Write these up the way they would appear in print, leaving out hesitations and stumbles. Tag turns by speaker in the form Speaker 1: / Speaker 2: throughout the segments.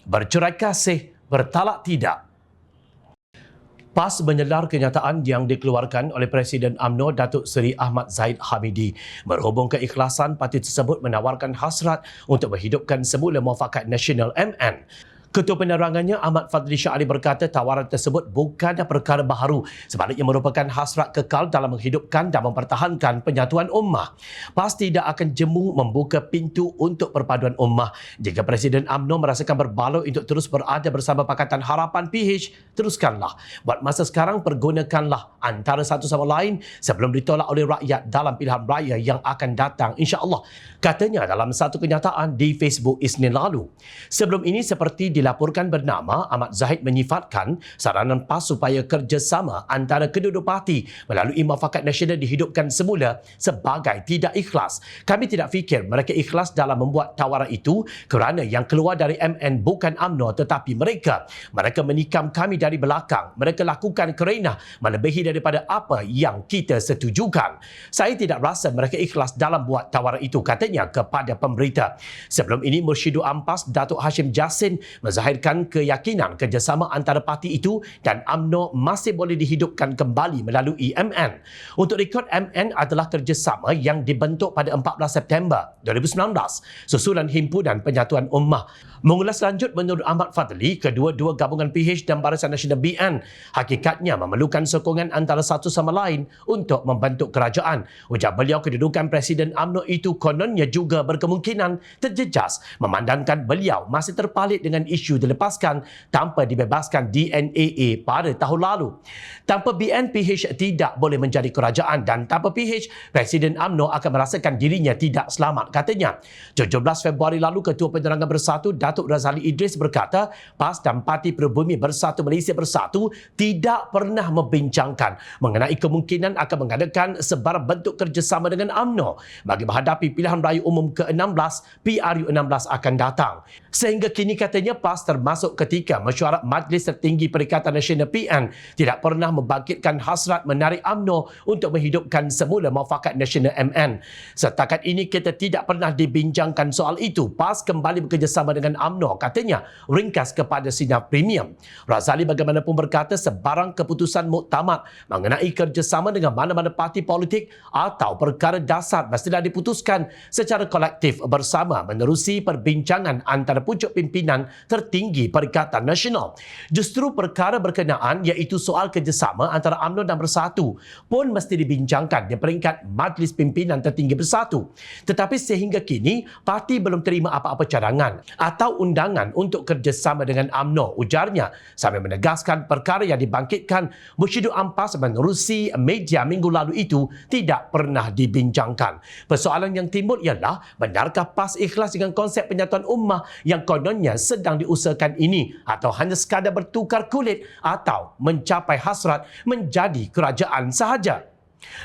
Speaker 1: bercerai kasih, bertalak tidak. PAS menyelar kenyataan yang dikeluarkan oleh Presiden UMNO Datuk Seri Ahmad Zahid Hamidi berhubung keikhlasan parti tersebut menawarkan hasrat untuk menghidupkan semula Muafakat Nasional MN. Ketua Penerangannya Ahmad Fadli Shah Ali berkata tawaran tersebut bukan perkara baharu, sebaliknya merupakan hasrat kekal dalam menghidupkan dan mempertahankan penyatuan ummah. PAS tidak akan jemu membuka pintu untuk perpaduan ummah. Jika Presiden UMNO merasakan berbaloi untuk terus berada bersama Pakatan Harapan PH, teruskanlah. Buat masa sekarang, pergunakanlah antara satu sama lain sebelum ditolak oleh rakyat dalam pilihan raya yang akan datang, insya-Allah. Katanya dalam satu kenyataan di Facebook Isnin lalu. Sebelum ini, seperti dilaporkan bernama, Ahmad Zahid menyifatkan saranan PAS supaya kerjasama antara kedua-dua parti melalui Muafakat Nasional dihidupkan semula sebagai tidak ikhlas. Kami tidak fikir mereka ikhlas dalam membuat tawaran itu kerana yang keluar dari MN bukan UMNO tetapi mereka. Mereka menikam kami dari belakang. Mereka lakukan kerana melebihi daripada apa yang kita setujukan. Saya tidak rasa mereka ikhlas dalam buat tawaran itu, katanya kepada pemberita. Sebelum ini, Mursyidul Ampas Datuk Hashim Jassin menzahirkan keyakinan kerjasama antara parti itu dan UMNO masih boleh dihidupkan kembali melalui MN. Untuk rekod, MN adalah kerjasama yang dibentuk pada 14 September 2019 susulan Himpunan Penyatuan Ummah. Mengulas lanjut, menurut Ahmad Fadli, kedua-dua gabungan PH dan Barisan Nasional BN hakikatnya memerlukan sokongan antara satu sama lain untuk membentuk kerajaan. Ujar beliau, kedudukan Presiden UMNO itu kononnya juga berkemungkinan terjejas memandangkan beliau masih terpalit dengan isu dilepaskan tanpa dibebaskan DNAA pada tahun lalu. Tanpa BN, PH tidak boleh menjadi kerajaan dan tanpa PH, Presiden UMNO akan merasakan dirinya tidak selamat, katanya. 17 Februari lalu, Ketua Penerangan Bersatu Datuk Razali Idris berkata PAS dan Parti Peribumi Bersatu Malaysia Bersatu tidak pernah membincangkan mengenai kemungkinan akan mengadakan sebarang bentuk kerjasama dengan UMNO bagi menghadapi pilihan raya umum ke-16 PRU16 akan datang. Sehingga kini, katanya, PAS termasuk ketika mesyuarat Majlis Tertinggi Perikatan Nasional PN tidak pernah membangkitkan hasrat menarik UMNO untuk menghidupkan semula Muafakat Nasional MN. Setakat ini kita tidak pernah dibincangkan soal itu. PAS kembali bekerjasama dengan UMNO, katanya, ringkas kepada Sinar Premium. Razali bagaimanapun berkata sebarang keputusan muktamad mengenai kerjasama dengan mana-mana parti politik atau perkara dasar mestilah diputuskan secara kolektif bersama menerusi perbincangan antara pucuk pimpinan tertinggi Perikatan Nasional. Justru perkara berkenaan iaitu soal kerjasama antara UMNO dan Bersatu pun mesti dibincangkan di peringkat Majlis Pimpinan Tertinggi Bersatu. Tetapi sehingga kini, parti belum terima apa-apa cadangan atau undangan untuk kerjasama dengan UMNO, ujarnya, sambil menegaskan perkara yang dibangkitkan Mursyidul Ampas menerusi media minggu lalu itu tidak pernah dibincangkan. Persoalan yang timbul ialah, benarkah PAS ikhlas dengan konsep penyatuan ummah yang kononnya sedang diusahakan ini, atau hanya sekadar bertukar kulit atau mencapai hasrat menjadi kerajaan sahaja?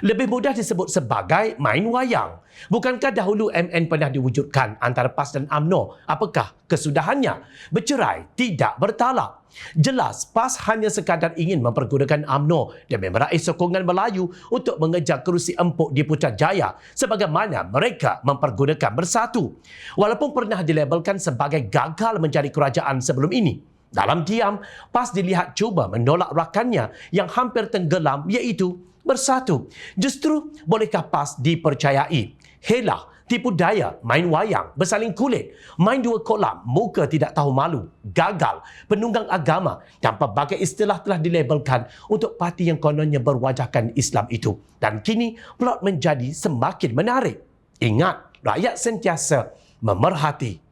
Speaker 1: Lebih mudah disebut sebagai main wayang. Bukankah dahulu MN pernah diwujudkan antara PAS dan UMNO? Apakah kesudahannya? Bercerai, tidak bertalak. Jelas, PAS hanya sekadar ingin mempergunakan UMNO demi meraih sokongan Melayu untuk mengejar kerusi empuk di Putrajaya sebagaimana mereka mempergunakan Bersatu. Walaupun pernah dilabelkan sebagai gagal menjadi kerajaan sebelum ini, dalam diam, PAS dilihat cuba menolak rakannya yang hampir tenggelam iaitu Bersatu. Justru, bolehkah PAS dipercayai? Helah, tipu daya, main wayang, bersaling kulit, main dua kolam, muka tidak tahu malu, gagal, penunggang agama dan pelbagai istilah telah dilabelkan untuk parti yang kononnya berwajahkan Islam itu. Dan kini, plot menjadi semakin menarik. Ingat, rakyat sentiasa memerhati.